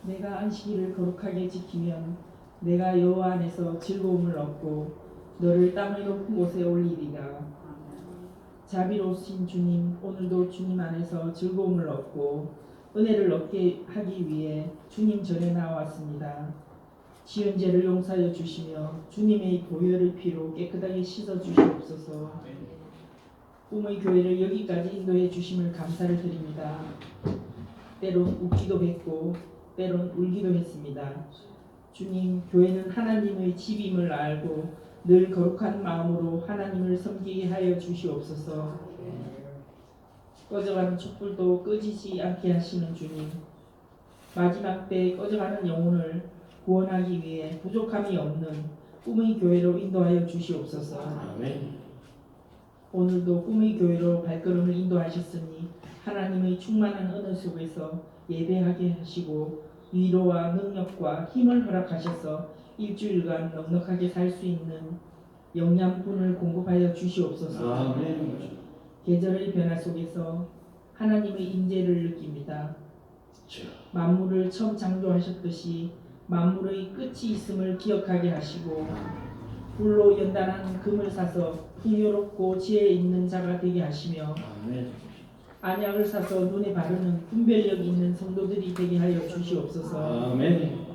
내가 안식일을 거룩하게 지키면 내가 여호와 안에서 즐거움을 얻고 너를 땅의 높은 곳에 올리리라. 자비로우신 주님, 오늘도 주님 안에서 즐거움을 얻고 은혜를 얻게 하기 위해 주님 전에 나왔습니다. 지은 죄를 용서하여 주시며 주님의 보혈의 피로 깨끗하게 씻어 주시옵소서. 꿈의 교회를 여기까지 인도해 주심을 감사를 드립니다. 때론 웃기도 했고 때론 울기도 했습니다. 주님, 교회는 하나님의 집임을 알고 늘 거룩한 마음으로 하나님을 섬기게 하여 주시옵소서. 꺼져가는 촛불도 꺼지지 않게 하시는 주님, 마지막 때 꺼져가는 영혼을 구원하기 위해 부족함이 없는 꿈의 교회로 인도하여 주시옵소서. 아멘. 오늘도 꿈의 교회로 발걸음을 인도하셨으니 하나님의 충만한 은혜 속에서 예배하게 하시고 위로와 능력과 힘을 허락하셔서 일주일간 넉넉하게 살 수 있는 영양분을 공급하여 주시옵소서. 아멘. 계절의 변화 속에서 하나님의 임재를 느낍니다. 만물을 처음 창조하셨듯이 만물의 끝이 있음을 기억하게 하시고 불로 연단한 금을 사서 풍요롭고 지혜 있는 자가 되게 하시며 아멘. 안약을 사서 눈에 바르는 분별력 있는 성도들이 되게 하여 주시옵소서. 아멘.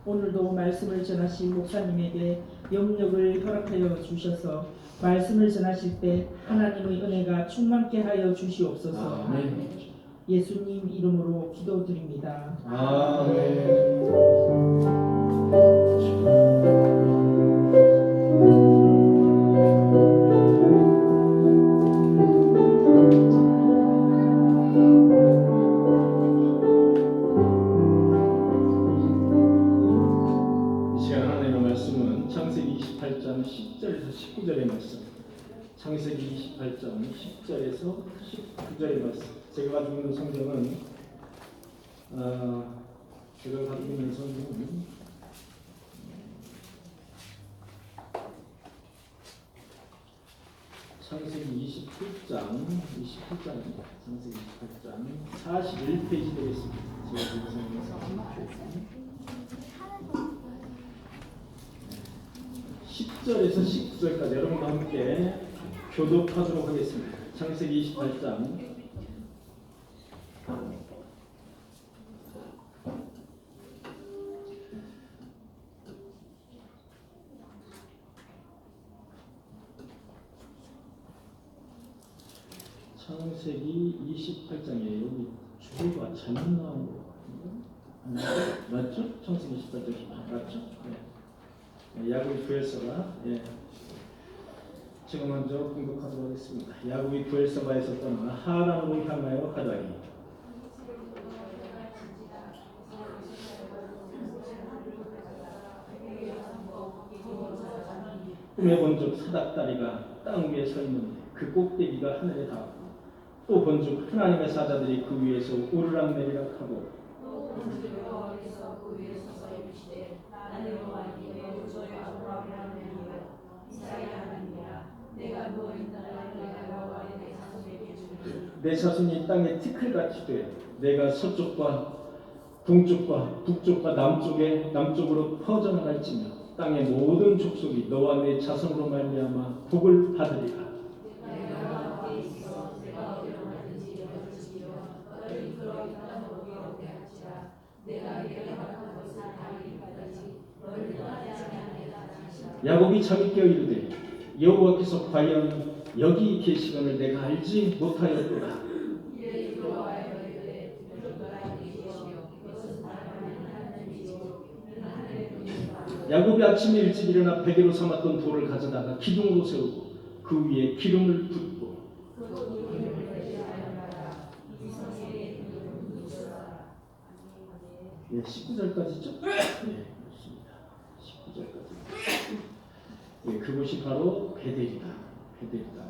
오늘도 말씀을 전하신 목사님에게 영역을 허락하여 주셔서 말씀을 전하실 때 하나님의 은혜가 충만케 하여 주시옵소서. 아멘. 예수님 이름으로 기도드립니다. 아멘. 창세기 28장 10절에서 19절의 말씀, 창세기 28장 10절에서 19절의 말씀. 제가 가지고 있는 성경은 창세기 28장입니다. 창세기 28장 41페이지 되겠습니다. 제가 가지고 있는 성경은 10절에서 19절까지 여러분과 함께 교독하도록 하겠습니다. 창세기 28장 창세기 28장이에요. 여기 주보가 잘못 나온 거 같은데 맞죠? 창세기 28장 맞죠? 네. 야곱이 부엘서가 제가 먼저 공격하도록 하겠습니다. 야곱이 부엘서바에서 떠나 하란으로 향하여 가다니 꿈에 본즉 사닥다리가 땅 위에 서 있는데 그 꼭대기가 하늘에 닿았고 또 본즉 하나님의 사자들이 그 위에서 오르락내리락 하고 내 자손이 땅에 티끌같이 돼 내가 서쪽과 동쪽과 북쪽과 남쪽으로 퍼져나갈지며 땅의 모든 족속이 너와 내 자손으로 말미암아 복을 받으리라. 야곱이 잠이 깨어 이르되 여호와께서 과연 여기 계시거늘 내가 알지 못하였도다. 야곱이 아침에 일찍 일어나 베개로 삼았던 돌을 가져다가 기둥으로 세우고 그 위에 기름을 붓고 예, 19절까지죠? 네, 그렇습니다. 19절까지. 예, 그것이 바로 베델이다. 베델이다.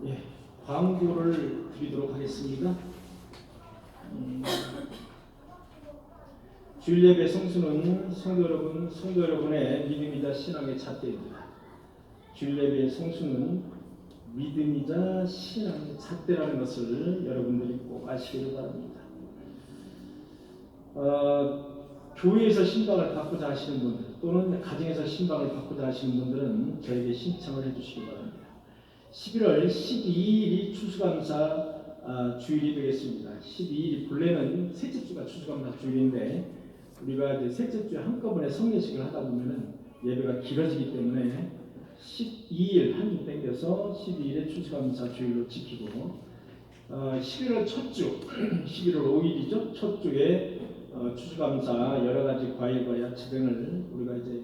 예, 광고를 드리도록 하겠습니다. 주일예배 성수는 성도 여러분의 믿음이자 신앙의 잣대입니다. 주일예배 성수는 믿음이자 신앙의 잣대라는 것을 여러분들이 꼭 아시기를 바랍니다. 교회에서 신방을 받고자 하시는 분들 또는 가정에서 신방을 받고자 하시는 분들은 저에게 신청을 해주시기 바랍니다. 11월 12일이 추수감사 주일이 되겠습니다. 12일이 본래는 셋째 주가 추수감사 주일인데 우리가 이제 셋째 주에 한꺼번에 성례식을 하다 보면은 예배가 길어지기 때문에 12일 한 주 땡겨서 12일에 추수감사 주일로 지키고 11월 첫 주, 11월 5일이죠. 첫 주에 추수감사 여러 가지 과일과 야채 등을 우리가 이제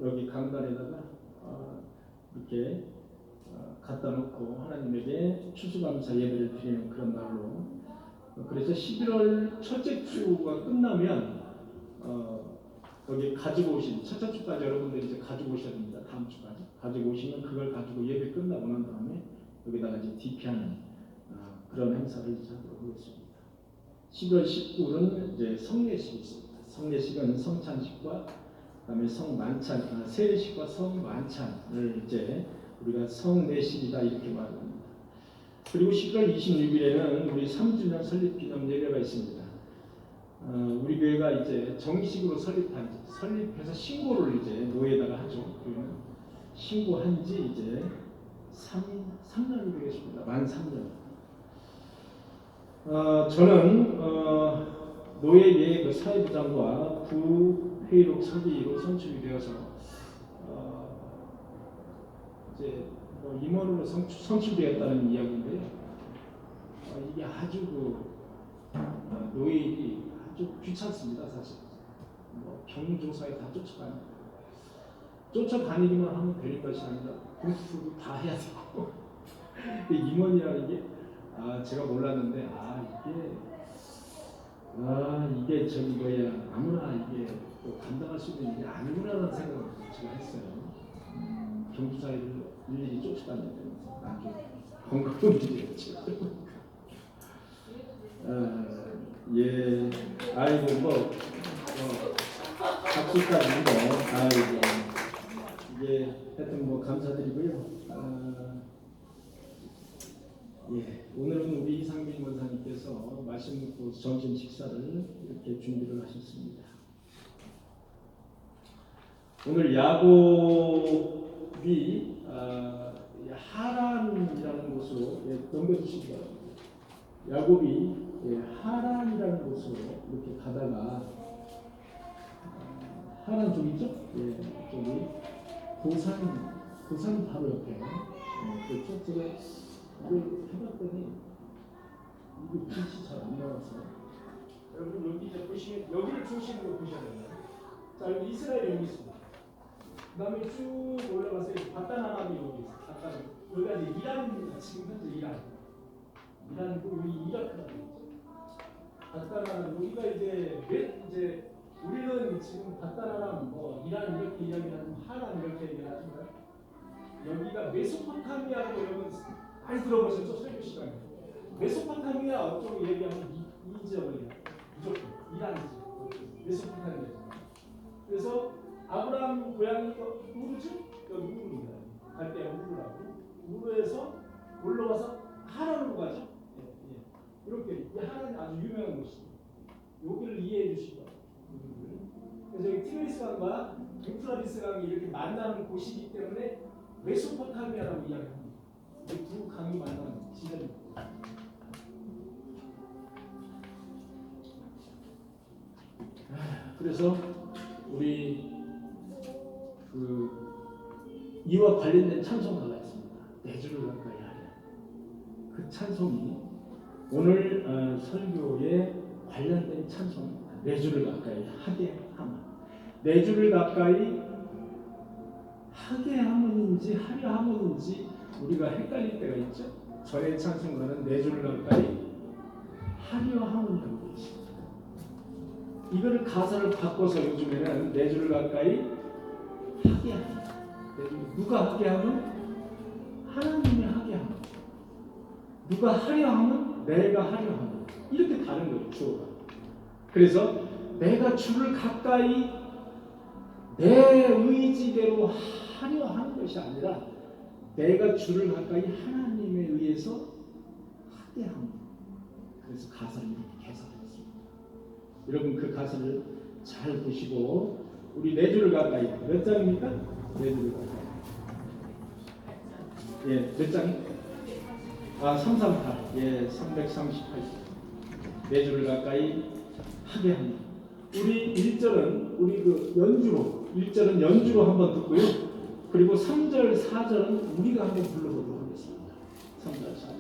여기 강단에다가 이렇게 갖다 놓고 하나님에게 추수감사 예배를 드리는 그런 날로 그래서 11월 첫째 주가 끝나면 거기 가지고 오신 첫째 주까지 여러분들이 이제 가지고 오셔야 됩니다. 다음 주까지 가지고 오시면 그걸 가지고 예배 끝나고 난 다음에 여기다가 이제 DP하는 그런 행사를 이제 하도록 하겠습니다. 11월 19일은 이제 성례식이 있습니다. 성례식은 성찬식과 그다음에 성만찬, 세례식과 성만찬을 이제 우리가 성례식이다 이렇게 말합니다. 그리고 11월 26일에는 우리 3주년 설립기념 예배가 있습니다. 우리 교회가 이제 정식으로 설립해서 신고를 이제 노예에다가 하죠. 그러면 신고한 지 이제 3년이 되겠습니다. 만 3년. 저는 노예의 그 사회부장과 부회의록 서기로 선출이 되어서 이제 임원으로 선출되었다는 이야기인데요. 이게 아주 노예일이 아주 귀찮습니다, 사실. 경조사에 다 쫓아다니기만 하면 되는 것이 아니라 공수도 다 해야 되고 임원이라는 게 제가 몰랐는데 이게 저기 뭐야 아무나 이게 또 감당할 수 있는 일이 아니구나라는 생각을 제가 했어요. 경주사에 일일이 쫓아다니는 아주 번거로운 일이었죠. 예, 아이고 박수까지인데 아이고 이게 하여튼 감사드리고요. 예, 오늘은 우리 이상민 원사님께서 말씀 듣고 점심 식사를 이렇게 준비를 하셨습니다. 오늘 야곱이 하란이라는 곳으로 넘겨주시기 바랍니다. 야곱이 하란이라는 곳으로 이렇게 가다가 하란 쪽이죠? 저기 고산 바로 옆에 그렇죠? 제가 이걸 해봤더니 이거 빛이 잘 안 나와서 여러분 여기 이제 보시면 여기를 중심으로 보셔야 돼요. 자 여기 이스라엘이 여기 있습니다. 그 다음에 쭉 올라가서 바다나람이 여기 있어요. 여기가 이제 이란입니다. 지금 현재 이란이고 여기 이라크라고 있죠. 바다나람 여기가 이제 우리는 지금 바다나람 이란 이렇게 이야기하는 하란 이렇게 얘기하지만 여기가 메소포타미아라고 여러분 많이 들어보셨죠? 설교 시간에 메소포타미아 쪽으로 얘기하면 이 지역을 무조건 이란이죠. 메소포타미아. 그래서 아브라함 고향이 우르죠? 여기 우르입니다. 갈 때 우르라고. 우르에서 올라가서 하란으로 가죠. 이렇게 이 하란이 아주 유명한 곳입니다. 여기를 이해해 주시고. 그래서 여기 티그리스 강과 유프라디스 강이 이렇게 만나는 곳이기 때문에 메소포타미아라고 이야기합니다. 이 두 강이 만나는 지점입니다. 그래서 우리 이와 관련된 찬송가가 있습니다. 내 주를 가까이 하랴. 그 찬송이 오늘 설교에 관련된 찬송입니다. 내 주를 가까이 하게 하면. 내 주를 가까이 하게 하면인지 하려 하면인지 우리가 헷갈릴 때가 있죠. 전의 찬송가는 내 주를 가까이 하려 하면이라고 있습니다. 이거를 가사를 바꿔서 요즘에는 내 주를 가까이 하게 하면. 누가 하게 하면? 하나님이 하게 하면. 누가 하려 하면? 내가 하려 하면. 이렇게 다른 거예요, 주어가. 그래서 내가 주를 가까이 내 의지대로 하려 하는 것이 아니라 내가 주를 가까이 하나님에 의해서 하대함. 그래서 가사를 이렇게 개설했습니다. 여러분 그 가사를 잘 보시고 우리 내 주를 가까이 몇 장입니까? 내 주를 가까이. 예, 몇 장? 338. 예, 338. 내 주를 가까이 하게 합니다. 우리 1절은 우리 그 연주로 1절은 연주로 한번 듣고요. 그리고 3절, 4절은 우리가 한번 불러보도록 하겠습니다. 3절, 4절은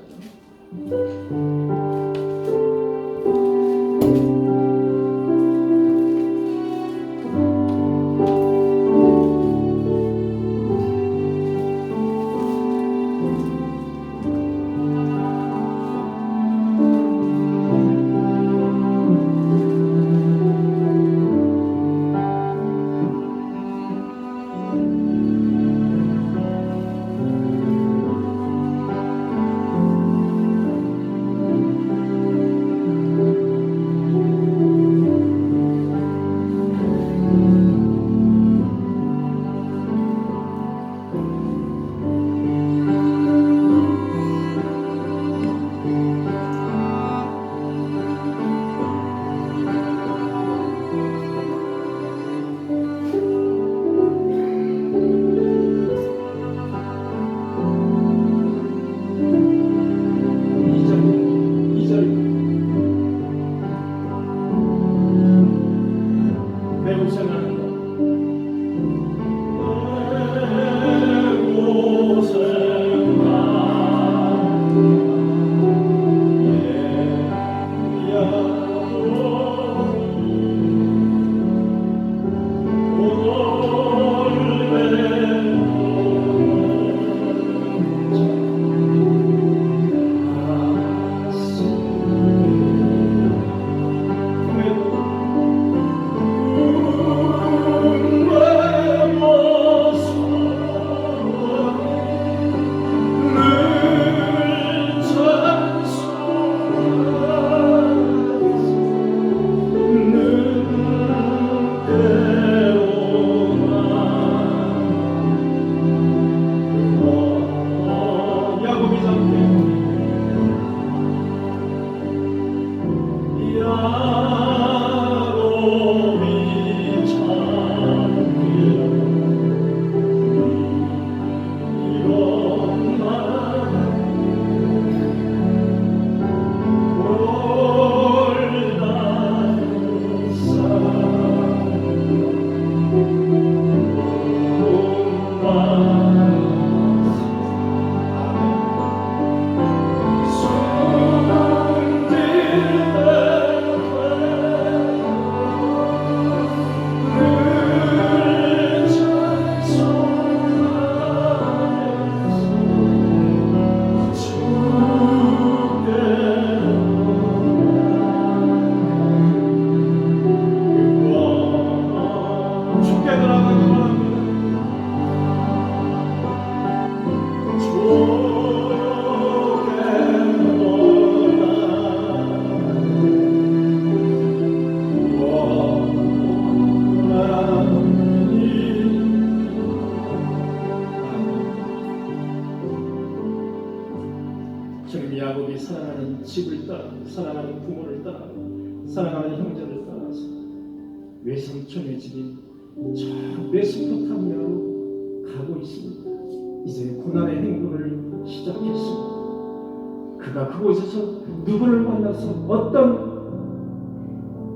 사랑하는 집을 떠나고 사랑하는 부모를 떠나고 사랑하는 형제를 떠나서 외삼촌의 집인 저 메소포타미아로 가고 있습니다. 이제 고난의 행군을 시작했습니다. 그가 그곳에서 누구를 만나서 어떤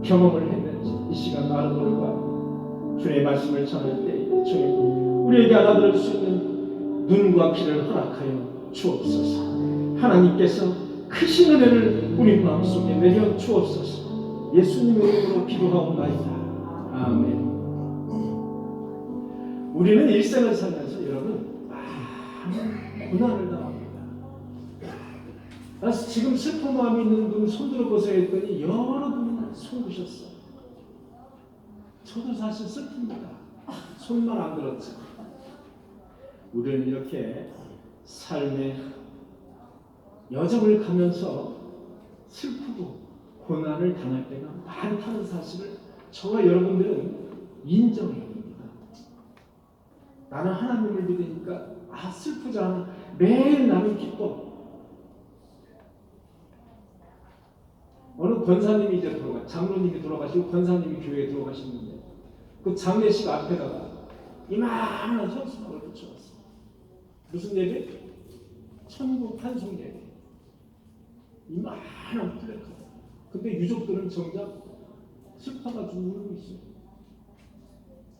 경험을 했는지 이 시간 나누고자 주의 말씀을 전할 때 주님 우리에게 알아들을 수 있는 눈과 귀를 허락하여 주옵소서. 하나님께서 크신 은혜를 우리 마음속에 내려 주옵소서. 예수님의 이름으로 기도하옵나이다. 아멘. 우리는 일생을 살면서 여러분 많은 고난을 당합니다. 지금 슬픈 마음이 있는 분 손들어 보세요 했더니 여러 분이 손 드셨어요. 저도 사실 슬픕니다. 손만 안 들었죠. 우리는 이렇게 삶의 여정을 가면서 슬프고 고난을 당할 때가 많다는 사실을 저와 여러분들은 인정해야 됩니다. 나는 하나님을 믿으니까 슬프지 않아. 매일 나는 기뻐. 어느 권사님이 이제 장로님이 돌아가시고 권사님이 교회에 들어가시는데 그 장례식 앞에다가 이만한 현수막을 붙여놨어. 무슨 예배? 천국 환송 예배. 이만한 플래카드. 근데 유족들은 정작 슬퍼가지고 울고 있어요.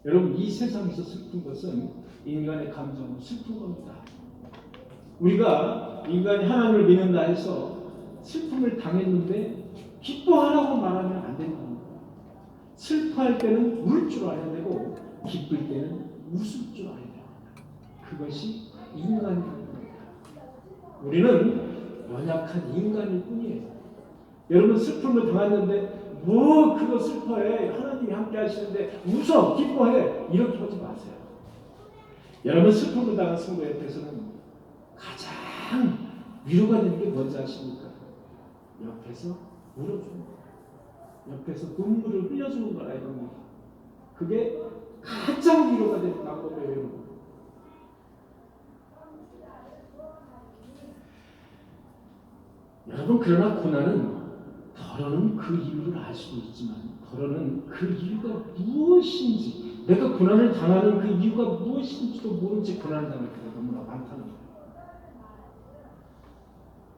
여러분, 이 세상에서 슬픈 것은 인간의 감정으로 슬픈 겁니다. 우리가 인간이 하나님을 믿는다 해서 슬픔을 당했는데 기뻐하라고 말하면 안 되는 겁니다. 슬퍼할 때는 울 줄 알아야 되고 기쁠 때는 웃을 줄 알아야 됩니다. 그것이 인간이라는 겁니다. 우리는 연약한 인간일 뿐이에요. 여러분, 슬픔을 당했는데 뭐 그거 슬퍼해, 하나님이 함께 하시는데 웃어, 기뻐해, 이렇게 하지 마세요. 여러분, 슬픔을 당한 성도 옆에서는 가장 위로가 되는 게 뭔지 아십니까? 옆에서 울어주는 거예요. 옆에서 눈물을 흘려주는 거라 이겁니다. 그게 가장 위로가 되는 방법이에요. 여러분. 여러분, 그러나 고난은 더러는 그 이유를 알 수도 있지만 더러는 그 이유가 무엇인지, 내가 고난을 당하는 그 이유가 무엇인지도 모른 채 고난을 당할 때가 너무나 많다는 거예요.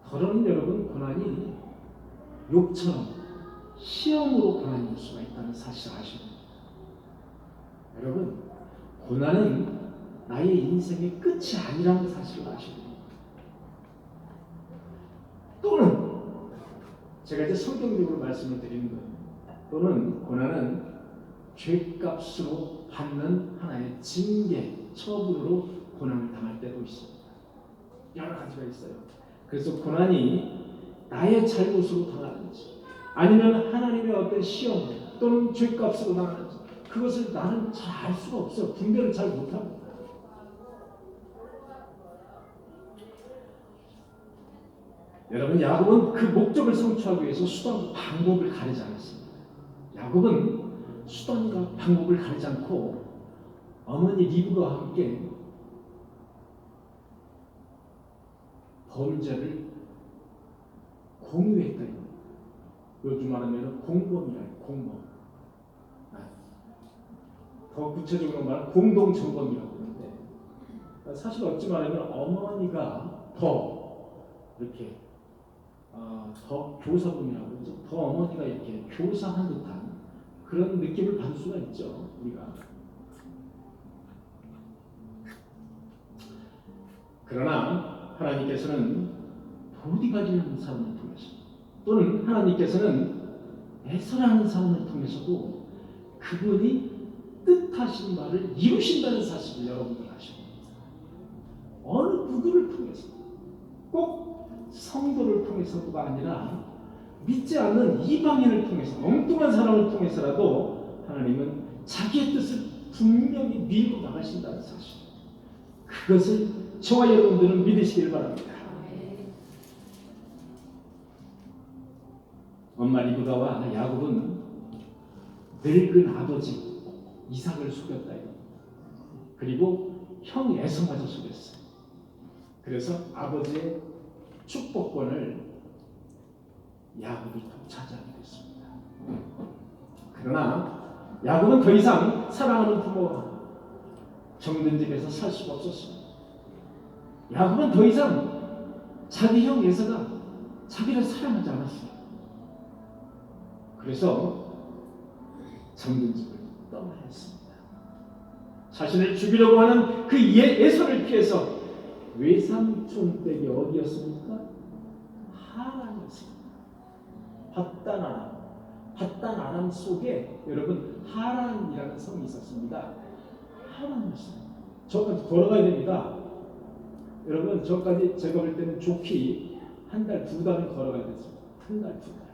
더러는 여러분, 고난이 욕처럼 시험으로 고난이 올 수가 있다는 사실을 아셔야 됩니다. 여러분, 고난은 나의 인생의 끝이 아니라는 사실을 아셔야 됩니다. 또는 제가 이제 성경적으로 말씀을 드리는 거예요. 또는 고난은 죄값으로 받는 하나의 징계, 처분으로 고난을 당할 때도 있습니다. 여러 가지가 있어요. 그래서 고난이 나의 잘못으로 당하는지 아니면 하나님의 어떤 시험 또는 죄값으로 당하는지 그것을 나는 잘 알 수가 없어요. 분별을 잘 못합니다. 여러분, 야곱은 그 목적을 성취하기 위해서 수단과 방법을 가리지 않았습니다. 야곱은 수단과 방법을 가리지 않고 어머니 리브가와 함께 범죄를 공유했다. 요즘 말하면 공범이라요. 공범. 더 구체적으로 말하면 공동정범이라고 하는데 사실 어찌 말하면 어머니가 더 이렇게 더 교사분이라고 그러죠. 더 어머니가 이렇게 교사한 듯한 그런 느낌을 받을 수가 있죠. 우리가. 그러나 하나님께서는 보디갈이라는 사람을 통해서 또는 하나님께서는 에서라는 사람을 통해서도 그분이 뜻하신 말을 이루신다는 사실을 여러분들 아셔야 됩니다. 어느 누구를 통해서 꼭 성도를 통해서가 아니라 믿지 않는 이방인을 통해서 엉뚱한 사람을 통해서라도 하나님은 자기의 뜻을 분명히 밀고 나가신다는 사실, 그것을 저와 여러분들은 믿으시길 바랍니다. 엄마 리브가와 야곱은 늙은 아버지 이삭을 속였다. 그리고 형 에서마저 속였어요. 그래서 아버지의 축복권을 야곱이 차지하게 됐습니다. 그러나 야곱은 더 이상 사랑하는 부모와 정든 집에서 살 수가 없었습니다. 야곱은 더 이상 자기 형 에서가 자기를 사랑하지 않았어요. 그래서 정든 집을 떠나야 했습니다. 자신을 죽이려고 하는 그 에서를 피해서 외삼촌 댁이 어디였습니까? 하란이었습니다. 밧단 아람 속에 여러분 하란이라는 성이 있었습니다. 하란이었습니다. 저까지 걸어가야 됩니다. 여러분, 저까지 제가 볼 때는 좋게 한 달, 두 달은 걸어가야 됐습니다. 한 달, 두 달.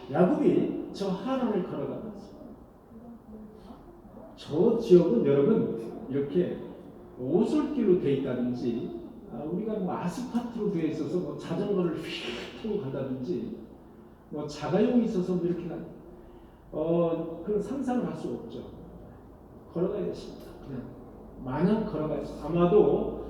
야곱이 저 하란을 걸어가면서 저 지역은 여러분 이렇게 오솔길로 되어 있다든지 우리가 뭐 아스팔트로 되어 있어서 뭐 자전거를 휙 타고 간다든지 뭐 자가용이 있어서 뭐 이렇게 그런 상상을 할 수 없죠. 걸어가야 됐습니다. 그냥 마냥 걸어가야 됐어요. 아마도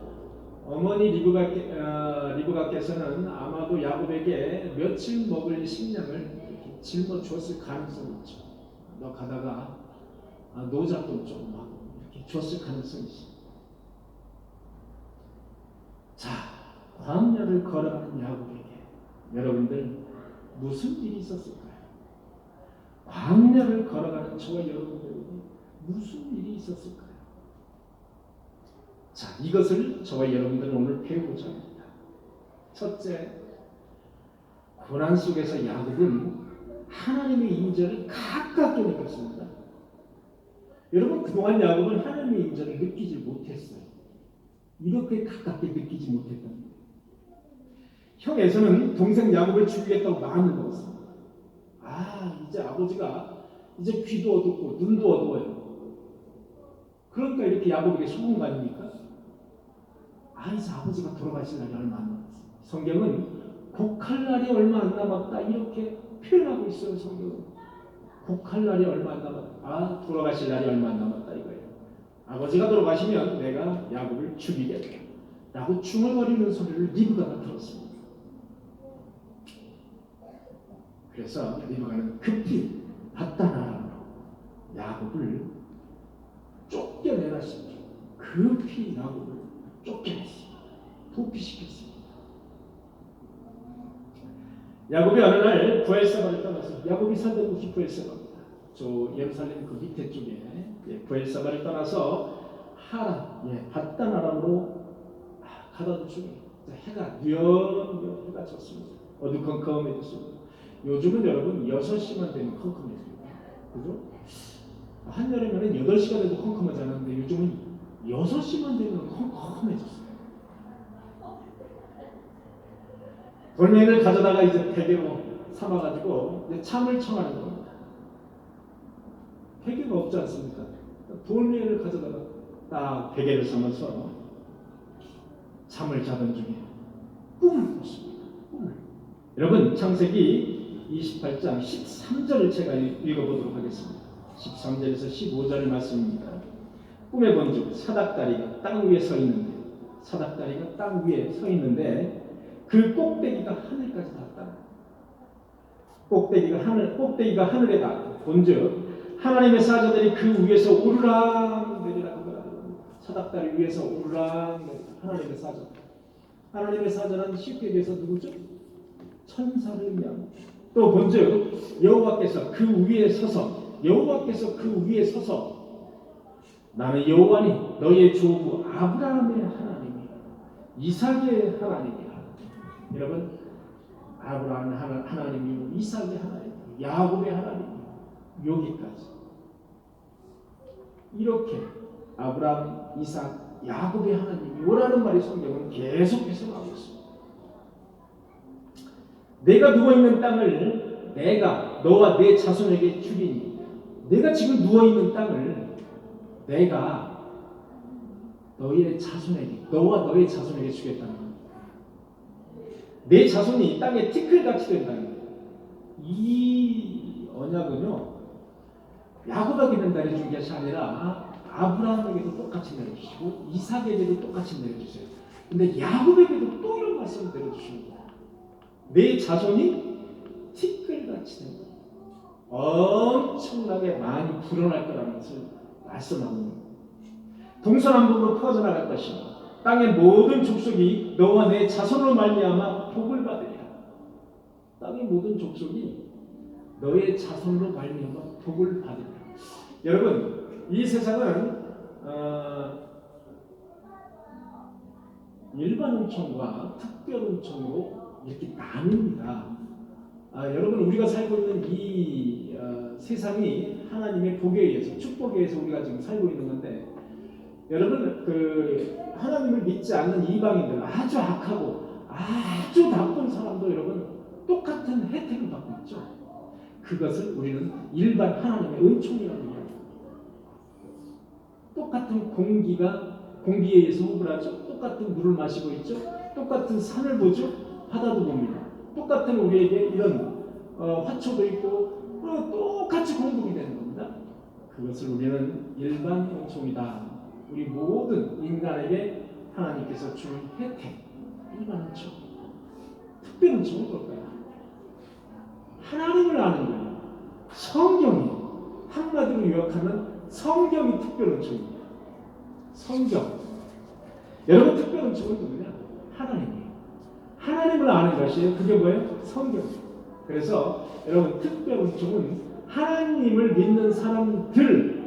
어머니 리브가께서는 아마도 야곱에게 며칠 먹을 식량을 이렇게 짊어 주었을 가능성이 있죠. 너 가다가 노잣돈 좀 하고 이렇게 줬을 가능성이 있어요. 자, 광야를 걸어가는 야곱에게 여러분들 무슨 일이 있었을까요? 광야를 걸어가는 저와 여러분들에게 무슨 일이 있었을까요? 자, 이것을 저와 여러분들은 오늘 배우고자 합니다. 첫째, 고난 속에서 야곱은 하나님의 인자를 가깝게 느꼈습니다. 여러분, 그동안 야곱은 하나님의 인자를 느끼지 못했어요. 이렇게 가깝게 느끼지 못했던 거예요. 형 에서는 동생 야곱을 죽이겠다고 마음을 먹었습니다. 이제 아버지가 이제 귀도 어둡고 눈도 어두워요. 그러니까 이렇게 야곱에게 속은 거 아닙니까? 이제 아버지가 돌아가실 날이 얼마 안 남았어요. 성경은 곡할 날이 얼마 안 남았다 이렇게 표현하고 있어요. 성경은 곡할 날이 얼마 안 남았다. 돌아가실 날이 얼마 안 남았다 이거예요. 아버지가 돌아가시면 내가 야곱을 죽이겠다 라고 중얼거리는 소리를 리브가가 들었습니다. 그래서 리브가는 급히 바단 아람으로 야곱을 쫓겨내라 싶죠. 급히 야곱을 쫓겨냈습니다. 도피시켰습니다. 야곱이 어느 날 부엘세바를 떠나서 야곱이 살던 곳이 부엘세바입니다. 저 예루살렘 그 밑에 쪽에 부엘세바를 떠나서 하란, 바단 아람으로 가던 중에 해가 뉘엿뉘엿 해가 졌습니다. 어두컴컴해졌습니다. 요즘은 여러분 6시만 되면 컴컴해집니다. 그죠? 한여름에는 8시가 돼도 컴컴하지 않았는데 요즘은 6시만 되면 컴컴해졌어요. 돌멩이를 가져다가 이제 베개로 삼아가지고 이제 참을 청하는 겁니다. 베개가 없지 않습니까? 돌멩이를 가져다가 딱 베개를 삼아서 잠을 자던 중에 꿈을 꿨습니다. 꿈을. 여러분 창세기 28장 13절을 제가 읽어보도록 하겠습니다. 13절에서 15절의 말씀입니다. 꿈에 본즉 사닥다리가 땅 위에 서 있는데 그 꼭대기가 하늘까지 닿았다. 꼭대기가 하늘에 닿았다. 본즉 하나님의 사자들이 그 위에서 오르락 내리락 하더라. 사닥다리 위에서 오르락 내리락. 하나님의 사자는 쉽게 얘기해서 누구죠? 천사를 의미합니다. 또 본즉 여호와께서 그 위에 서서 나는 여호와니 너희의 조부 아브라함의 하나님이라 이삭의 하나님이라. 여러분, 아브라함의 하나님이고 이삭의 하나님, 야곱의 하나님, 여기까지 이렇게 아브라함, 이삭, 야곱의 하나님이라는 말이 성경은 계속해서 나오고 있습니다. 내가 누워있는 땅을 내가 너와 내 자손에게 주리니, 내가 지금 누워있는 땅을 내가 너와 너의 자손에게 주겠다는 거예요. 내 자손이 땅에 티끌같이 된다는 거예요. 이 언약은요, 야곱에게만 내려준 것이 아니라 아브라함에게도 똑같이 내려주시고 이삭에게도 똑같이 내려주세요. 근데 야곱에게도 또 이런 말씀을 내려주시는 거예요. 내 자손이 티끌같이 된다. 엄청나게 많이 불어날 거라는 것을 말씀하는 거예요. 동서남북으로 퍼져나갈 것이며 땅의 모든 족속이 너와 내 자손으로 말미암아 복을 받으리라. 땅의 모든 족속이 너의 자손으로 말미암아 복을 받으리라. 여러분, 이 세상은 일반 은총과 특별 은총으로 이렇게 나뉩니다. 여러분, 우리가 살고 있는 이 세상이 하나님의 복에 의해서, 축복에 의해서 우리가 지금 살고 있는 건데, 여러분, 하나님을 믿지 않는 이방인들, 아주 악하고 아주 나쁜 사람도 여러분 똑같은 혜택을 받고 있죠. 그것을 우리는 일반 하나님의 은총이라고 합니다. 똑같은 공기에 의해서 호흡을 하죠. 똑같은 물을 마시고 있죠. 똑같은 산을 보죠. 바다도 봅니다. 똑같은 우리에게 이런 화초도 있고 똑같이 공급이 되는 겁니다. 그것을 우리는 일반 은총이다. 우리 모든 인간에게 하나님께서 주는 혜택, 일반 은총. 특별 은총은 뭘까요? 하나님을 아는 거예요. 성경이, 한마디로 요약하면 성경이 특별 은총입니다. 성경. 여러분, 특별 은총은 누구냐? 하나님이에요. 하나님을 아는 것이 그게 뭐예요? 성경이에요. 그래서 여러분, 특별 은총은 하나님을 믿는 사람들에게는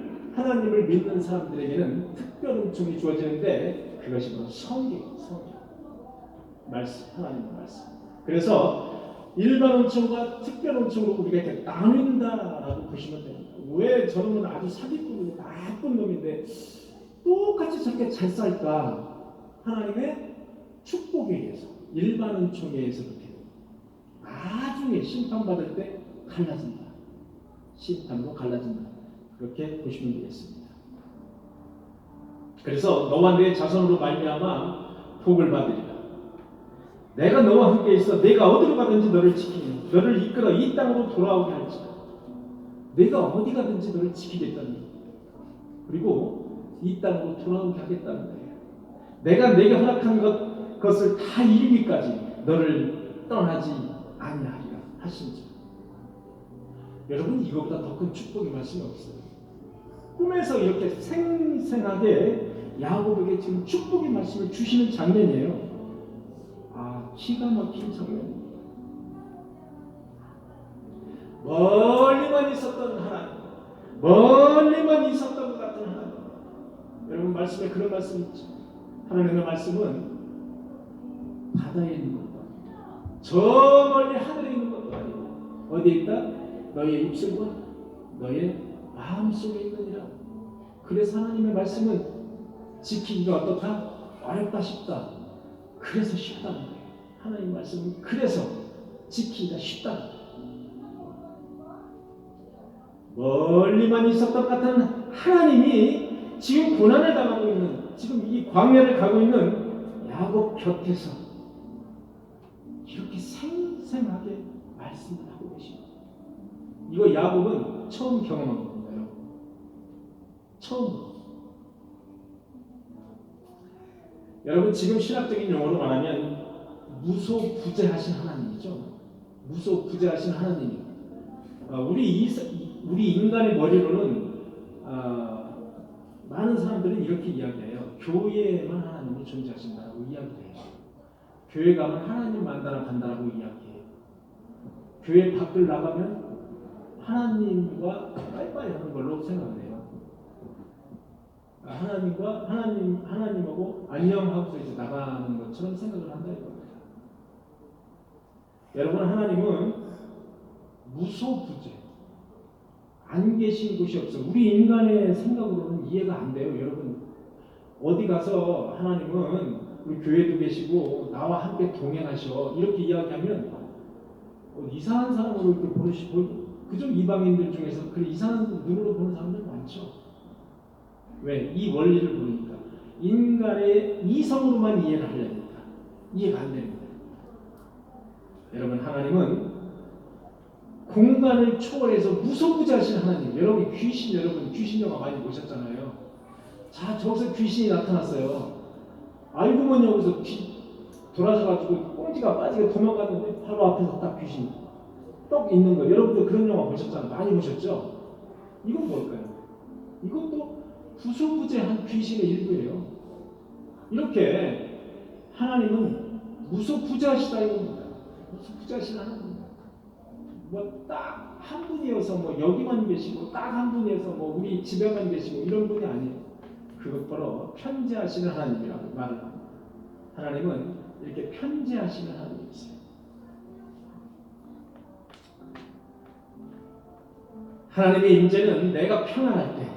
특별 은총이 주어지는데 그것이 바로 성경. 말씀, 하나님의 말씀. 그래서 일반 은총과 특별 은총으로 우리가 이렇게 나눈다라고 보시면 됩니다. 왜 저놈은 아주 사기꾼이고 나쁜 놈인데 똑같이 저렇게 잘 살까? 하나님의 축복에 의해서, 일반 은총에 의해서 그렇게 나중에 심판받을 때 갈라진다. 심판으로 갈라진다. 그렇게 보시면 되겠습니다. 그래서 너와 내 자손으로 말미암아 복을 받으리라. 내가 너와 함께 있어 내가 어디로 가든지 너를 지키니 너를 이끌어 이 땅으로 돌아오게 할지라. 내가 어디 가든지 너를 지키겠다는 거예요. 그리고 이 땅으로 돌아오게 하겠다는 거예요. 내가 내게 허락한 것을 다 이루기까지 너를 떠나지 아니하리라 하신지. 여러분, 이거보다 더 큰 축복의 말씀이 없어요. 꿈에서 이렇게 생생하게 야곱에게 지금 축복의 말씀을 주시는 장면이에요. 기가 막힌 장면입니다. 멀리만 있었던 하나님, 멀리만 있었던 것 같은 하나님. 여러분, 말씀에 그런 말씀이 있죠. 하나님의 말씀은 바다에 있는 것도 아니고 저 멀리 하늘에 있는 것도 아니고 어디에 있다? 너의 입술과 너의 마음속에 있느니라. 그래서 하나님의 말씀은 지키기가 어떻다? 어렵다 쉽다. 그래서 쉽다는 거예요. 하나님 말씀은 그래서 지키기가 쉽다. 멀리만 있었던 것 같은 하나님이 지금 고난을 당하고 있는, 지금 이 광야를 가고 있는 야곱 곁에서 이렇게 생생하게 말씀을 하고 계십니다. 이거 야곱은 처음 경험한 겁니다. 처음. 여러분, 지금 신학적인 용어로 말하면 무소부재하신 하나님이죠. 무소부재하신 하나님이. 우리 인간의 머리로는 많은 사람들은 이렇게 이야기해요. 교회에만 하나님이 존재하신다고 이야기해요. 교회 가면 하나님 만나러 간다고 이야기해요. 교회 밖을 나가면 하나님과 빠이빠이 하는 걸로 생각해요. 하나님하고 안녕하고서 이제 나가는 것처럼 생각을 한다 이겁니다. 여러분, 하나님은 무소부재, 안 계신 곳이 없어. 우리 인간의 생각으로는 이해가 안 돼요. 여러분, 어디 가서 하나님은 우리 교회도 계시고 나와 함께 동행하셔 이렇게 이야기하면 이상한 사람으로 이렇게 보시고, 그저 이방인들 중에서 그 이상한 눈으로 보는 사람들 많죠. 왜? 이 원리를 모르니까. 인간의 이성으로만 이해를 하려니까 이해가 안 됩니다. 여러분, 하나님은 공간을 초월해서 무소부재하신 하나님. 여러분, 귀신 영화 많이 보셨잖아요. 자, 저기서 귀신이 나타났어요. 알고 보니 여기서 돌아서가지고 꽁지가 빠지게 도망갔는데 바로 앞에서 딱 귀신이 떡 있는 거. 여러분들 그런 영화 보셨잖아요. 많이 보셨죠? 이건 뭘까요? 이것도 무소부재한 귀신의 일부예요. 이렇게 하나님은 무소부재하시다 이겁니다. 무소부재하신 하나님. 뭐 딱 한 분이어서 뭐 여기만 계시고 딱 한 분이어서 뭐 우리 집에만 계시고 이런 분이 아니에요. 그것 바로 편재하시는 하나님이라고 말을 합니다. 하나님은 이렇게 편재하시는 하나님이세요. 하나님의 임재는 내가 평안할 때,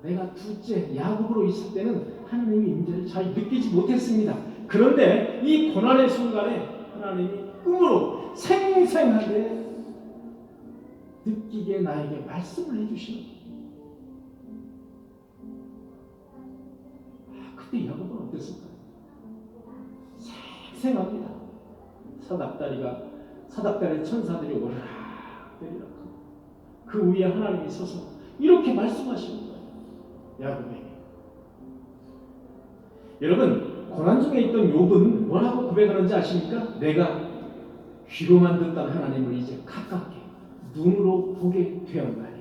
내가 둘째 야곱으로 있을 때는 하나님의 임재를 잘 느끼지 못했습니다. 그런데 이 고난의 순간에 하나님이 꿈으로 생생하게 느끼게 나에게 말씀을 해주시는 거예요. 그때 야곱은 어땠을까요? 생생합니다. 사닥다리 천사들이 오르락 내리락 그 위에 하나님이 서서 이렇게 말씀하시는 거예요. 야곱에게. 여러분, 고난 중에 있던 욥은 뭐라고 고백하는지 아십니까? 내가 귀로만 듣던 하나님을 이제 가깝게 눈으로 보게 되었나니.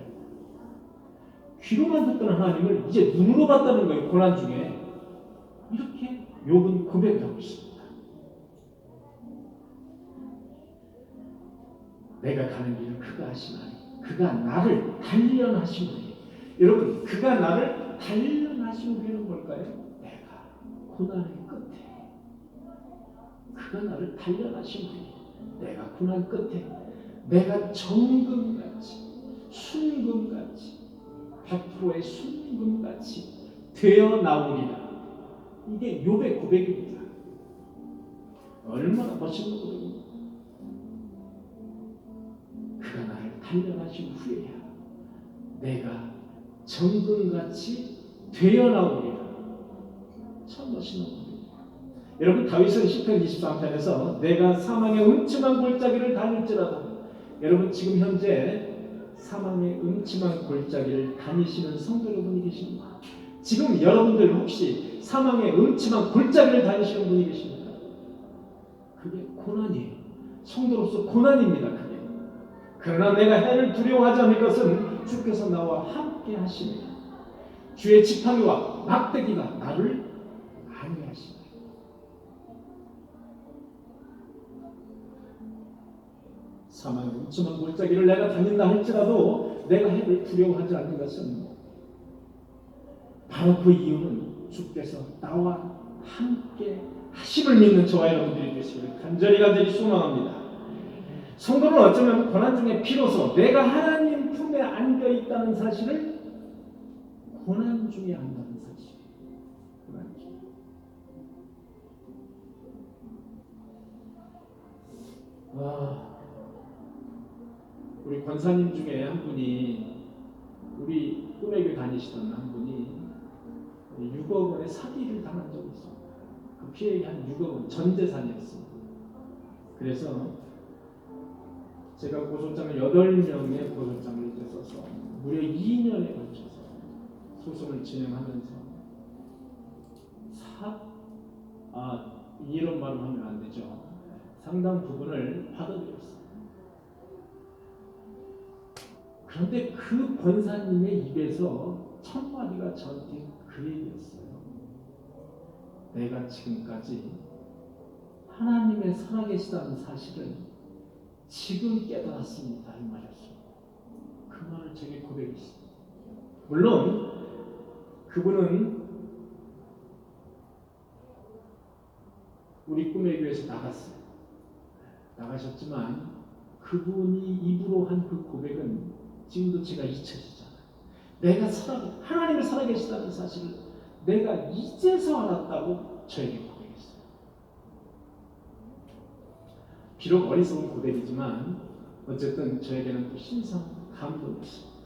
귀로만 듣던 하나님을 이제 눈으로 봤다는 거예요. 고난 중에. 이렇게 욥은 고백을 하고 있습니다. 내가 가는 길을 그가 아시나니 그가 나를 단련하시오니. 여러분, 그가 나를 단련하시오니는 뭘까요? 내가 고난의 끝에 그가 나를 단련하시오니 내가 고난 끝에 내가 정금같이 순금같이 100%의 순금같이 되어 나오리라. 이게 욥의 고백입니다. 얼마나 멋있는 고백입니까? 그가 나를 단련하신 후에야 내가 정금같이 되어 나오리라. 참 멋있는 고백입니다. 여러분, 다윗은 시편 23편에서 내가 사망의 음침한 골짜기를 다닐지라도, 여러분 지금 현재 사망의 음침한 골짜기를 다니시는 성도 여러분이 계십니까? 지금 여러분들 혹시 사망의 음침한 골짜기를 다니시는 분이 계십니까? 그게 고난이에요. 성도로서 고난입니다. 그게. 그러나 내가 해를 두려워하지 않을 것은 주께서 나와 함께 하시니 주의 지팡이와 막대기가 나를 안위하시니. 사망의 음침한 골짜기를 내가 다닌다 할지라도 내가 해를 두려워하지 않는 것은 바로 그 이유는 주께서 나와 함께 하심을 믿는 저와 여러분들이 되시기를 간절히 소망합니다. 성도는 어쩌면 고난 중에 비로소 내가 하나님 품에 안겨 있다는 사실을 고난 중에 안다는 사실. 고난 중에. 우리 권사님 중에 한 분이, 우리 꿈에교 다니시던 한 분이 6억 원의 사기를 당한 적이 있습니다. 그 피해액이 한 6억 원, 전 재산이었습니다. 그래서 제가 고소장을 8명의 고소장을 써서 무려 2년에 걸쳐서 소송을 진행하면서 이런 말을 하면 안 되죠. 상당 부분을 받아들였어요. 그런데 그 권사님의 입에서 첫 마디가 저한테 그 얘기였어요. 내가 지금까지 하나님의 살아계시다는 사실을 지금 깨달았습니다. 이 말이었어요. 그 말을 제게 고백했습니다. 물론 그분은 우리 꿈의 교회에서 나가셨지만 그분이 입으로 한 그 고백은 지금도 제가 잊혀지잖아요. 내가 하나님을 살아계시다는 사실을 내가 이제서 알았다고 저에게 고백했어요. 비록 어리석은 고백이지만 어쨌든 저에게는 또 신선 감동이었습니다.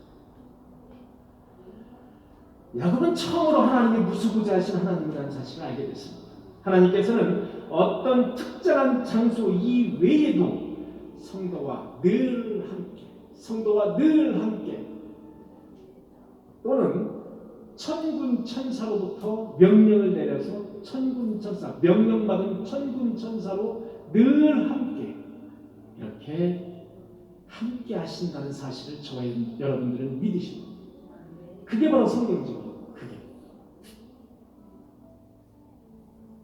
야곱은 처음으로 하나님이 무수부자하신 하나님이라는 사실을 알게 됐습니다. 하나님께서는 어떤 특정한 장소 이외에도 성도와 늘 함께 또는 천군 천사로부터 명령을 내려서 명령받은 천군 천사로 늘 함께 이렇게 함께 하신다는 사실을 저와 여러분들은 믿으십니다. 그게 바로 성경적이에요. 그게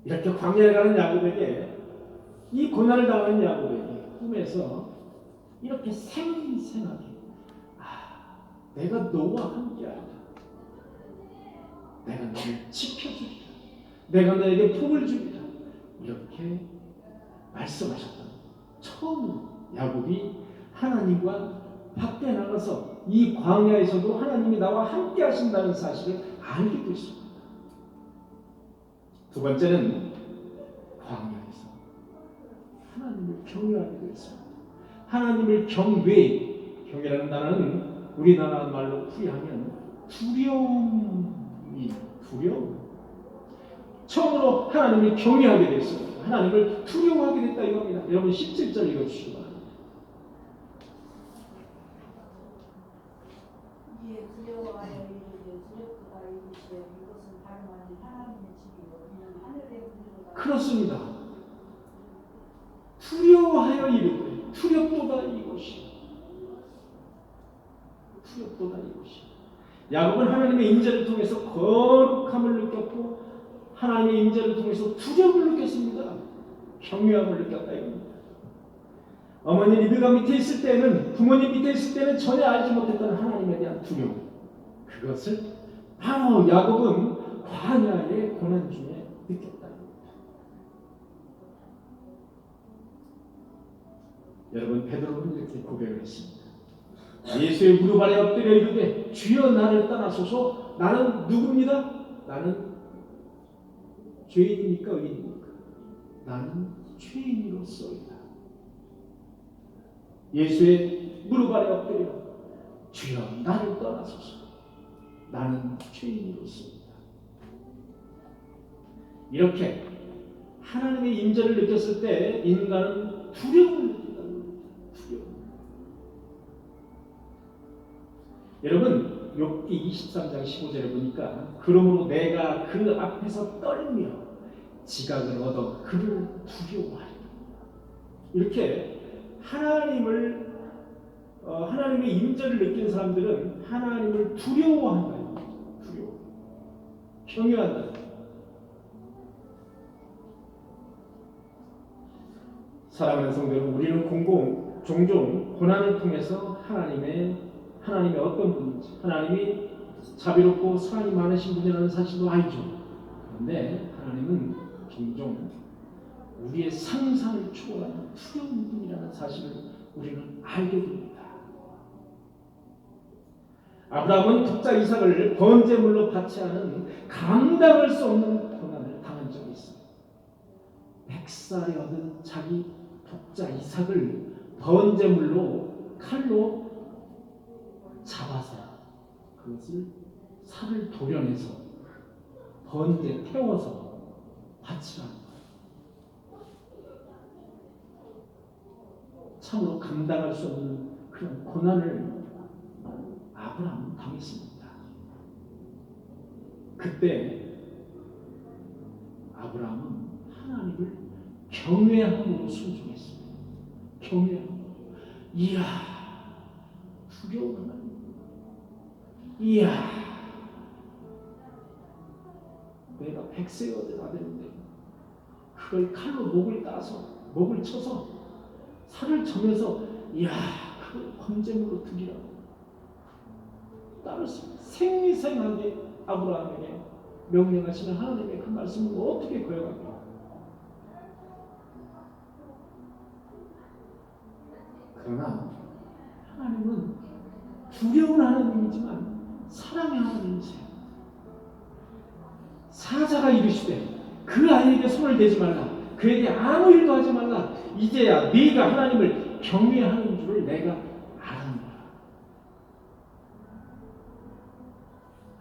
이렇게 광야에 가는 야곱에게, 이 고난을 당하는 야곱에게 꿈에서 이렇게 생생하게 내가 너와 함께하리라, 내가 너를 지켜주리라, 내가 너에게 복을 주리라, 이렇게 말씀하셨던, 처음으로 야곱이 하나님과 밖에 나가서 이 광야에서도 하나님이 나와 함께 하신다는 사실을 알게 됐습니다. 두 번째는 광야에서 하나님을 경외하게 됐습니다. 하나님을 경외라는 단어는 우리나라 말로 풀이하면 두려움. 처음으로 하나님을 경외하게 됐습니다. 하나님을 두려워하게 됐다 이겁니다. 여러분 17절 읽어주시기 바랍니다. 그렇습니다. 두려워하여 이르되 두렵도다 이것이. 두렵도다 이것이. 야곱은 하나님의 인자를 통해서 거룩함을 느꼈고 하나님의 인자를 통해서 두려움을 느꼈습니다. 경외함을 느꼈다 이겁니다. 어머니 리브가 밑에 있을 때는, 부모님 밑에 있을 때는 전혀 알지 못했던 하나님에 대한 두려움, 그것을 바로 야곱은 광야의 고난 중에 느꼈다. 여러분, 베드로는 이렇게 고백을 했습니다. 예수의 무릎 아래 엎드려 이르되 주여 나를 떠나소서. 나는 누굽니다? 나는 죄인입니까 의인입니까? 나는 죄인으로서이다. 예수의 무릎 아래 엎드려 주여 나를 떠나소서. 나는 죄인으로서이다. 이렇게 하나님의 임재를 느꼈을 때 인간은 두려움을 느낀다는 겁니다. 두려움. 여러분, 욥기 23장 15절에 보니까 그러므로 내가 그 앞에서 떨며 지각을 얻어 그를 두려워하리라. 이렇게 하나님의 임재를 느낀 사람들은 하나님을 두려워한다. 두려워. 경외한다. 사랑하는 성도 여러분, 우리는 종종 고난을 통해서 하나님의 어떤 분인지, 하나님이 자비롭고 사랑이 많으신 분이라는 사실도 알죠. 그런데 하나님은 종종 우리의 상상을 초월하는 두려운 분이라는 사실을 우리는 알게 됩니다. 아브라함은 독자 이삭을 번제물로 바치 않은 감당할 수 없는 고난을 당한 적이 있습니다. 100살에 얻은 자기 독자 이삭을 번제물로 칼로 잡아서 그것을 살을 도려내서 번제 태워서 바치라는 거예요. 참으로 감당할 수 없는 그런 고난을 아브라함은 당했습니다. 그때 아브라함은 하나님을 경외함으로 순종했습니다. 경외함으로. 이야, 두려운 하나님. 이야, 내가 100세가 된 아들인데 그걸 칼로 목을 쳐서 살을 점여서 이야, 그걸 번제물로 드리라고 따르습니다. 생리생하게 아브라함에게 명령하시는 하나님의 그 말씀을 어떻게 거역합니까? 그러나 하나님은 두려운 하나님이지만 사랑의 하나님이세요. 사자가 이르시되 그 아이에게 손을 대지 말라. 그에게 아무 일도 하지 말라. 이제야 네가 하나님을 경외하는 줄을 내가 알았노라.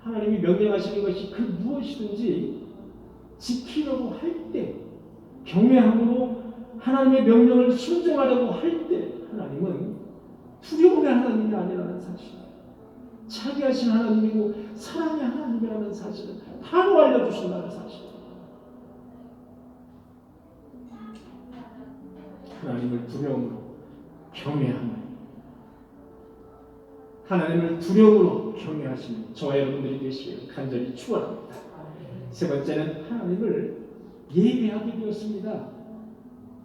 하나님이 명령하시는 것이 그 무엇이든지 지키려고 할 때, 경외함으로 하나님의 명령을 순종하려고 할 때 하나님은 두려움의 하나님이 아니라는 사실, 차지하신 하나님이고 사랑의 하나님이라는 사실을 바로 알려주신다는 사실. 하나님을 두려움으로 경외하는, 하나님을 두려움으로 경외하시는 저와 여러분들이 되시길 간절히 축원합니다. 세 번째는 하나님을 예배하게 되었습니다.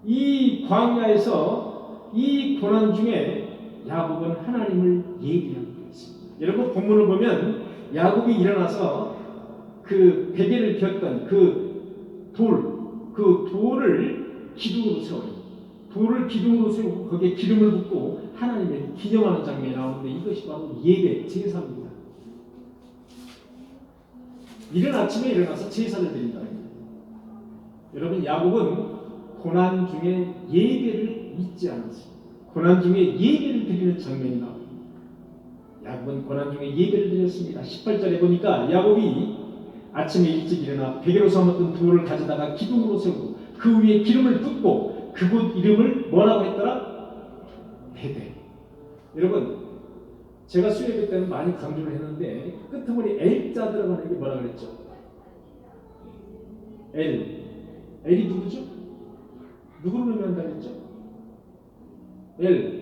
이 광야에서 이 고난 중에 야곱은 하나님을 예배하게 되었습니다. 여러분, 본문을 보면 야곱이 일어나서 그 베개를 폈던 그 돌을 기둥으로 세워요. 돌을 기둥으로 세우고 거기에 기름을 붓고 하나님의 기념하는 장면이 나오는데 이것이 바로 예배, 제사입니다. 이른 아침에 일어나서 제사를 드린다. 여러분, 야곱은 고난 중에 예배를 잊지 않았습니다. 고난 중에 예배를 드리는 장면이 나옵니다. 야곱은 고난 중에 예배를 드렸습니다. 18절에 보니까 야곱이 아침에 일찍 일어나 베개로 삼았던 돌을 가져다가 기둥으로 세우고 그 위에 기름을 붓고 그곳 이름을 뭐라고 했더라? 베델. 여러분, 제가 수요예배 때는 많이 강조를 했는데 끄트머리 L자 들어가는 게 뭐라 그랬죠? L. L이 누구죠? 누구를 의미한다 그랬죠? L.